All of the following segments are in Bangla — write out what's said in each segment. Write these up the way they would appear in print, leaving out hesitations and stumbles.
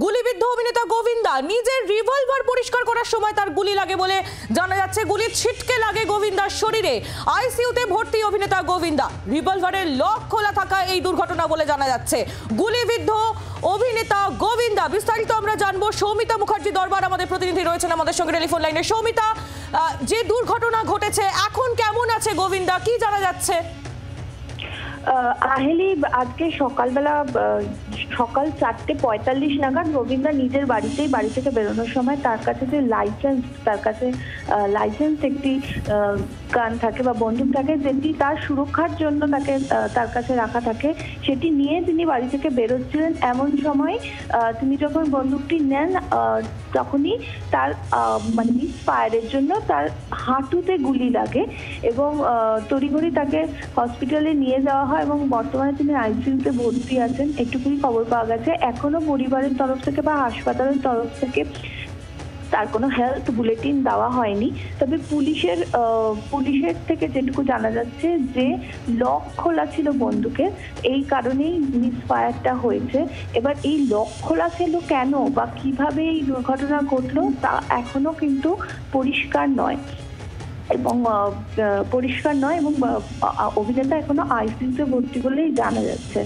গুলিবিদ্ধ অভিনেতা গোবিন্দা নিজের রিভলভার পরিষ্কার করার সময় তার গুলি লাগে বলে জানা যাচ্ছে। গুলি ছিটকে লাগে গোবিন্দার শরীরে। আইসিইউতে ভর্তি অভিনেতা গোবিন্দা। রিভলভারের লক খোলা থাকা এই দুর্ঘটনা বলে জানা যাচ্ছে। গুলিবিদ্ধ অভিনেতা গোবিন্দা, বিস্তারিত আমরা জানবো। সৌমিতা মুখার্জি দরবার আমাদের প্রতিনিধি রয়েছেন আমাদের সঙ্গে টেলিফোন লাইনে। সৌমিতা, যে দুর্ঘটনা ঘটেছে এখন কেমন আছে গোবিন্দা, কি জানা যাচ্ছে? আহেলি, আজকে সকালবেলা সকাল 4:45 নাগাদ গোবিন্দা নিজের বাড়ি থেকে বেরোনোর সময় তার কাছে যে লাইসেন্স একটি গান থাকে বা বন্দুক থাকে, যেটি তার সুরক্ষার জন্য তার কাছে রাখা থাকে, সেটি নিয়ে তিনি বাড়ি থেকে বেরোচ্ছিলেন। এমন সময় তিনি যখন বন্দুকটি নেন তখনই তার মিস ফায়ারের জন্য তার হাঁটুতে গুলি লাগে এবং তড়িঘড়ি তাকে হসপিটালে নিয়ে যাওয়া হয় এবং বর্তমানে তিনি আইসিইউতে ভর্তি আছেন। একটুকুই খবর পাওয়া গেছে, এখনো পরিবারের তরফ থেকে বা হাসপাতালের তরফ থেকে তার কোনো হেলথ বুলেটিন দেওয়া হয়নি। তবে পুলিশের থেকে যেটুকু জানা যাচ্ছে যে লক খোলা ছিল বন্দুকের, এই কারণেই মিস ফায়ারটা হয়েছে। এবার এই লক খোলা ছিল কেন বা কিভাবে এই দুর্ঘটনা ঘটলো তা এখনো কিন্তু পরিষ্কার নয় এবং অভিনেতা এখনো আইসিইউতে ভর্তি বলেই জানা যাচ্ছে।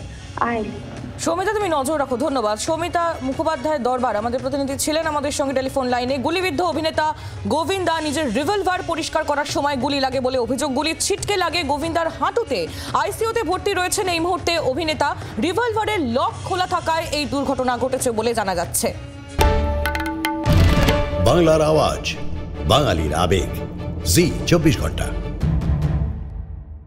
সৌমিতা, তুমি নজর রাখো। ধন্যবাদ। সৌমিতা মুখোপাধ্যায় দরবার আমাদের প্রতিনিধি ছিলেন আমাদের সঙ্গে টেলিফোন লাইনে। গুলিবিদ্ধ অভিনেতা গোবিন্দা নিজের রিভলভার পরিষ্কার করার সময় গুলি লাগে বলে অভিযোগ। গুলি ছিটকে লাগে গোবিন্দার হাঁটুতে। আইসিইউতে ভর্তি রয়েছেন এই মুহূর্তে অভিনেতা। রিভলভারের লক খোলা থাকায় এই দুর্ঘটনা ঘটেছে বলে জানা যাচ্ছে। বাংলার আওয়াজ, বাঙালির আবেগ, জি 24 ঘন্টা।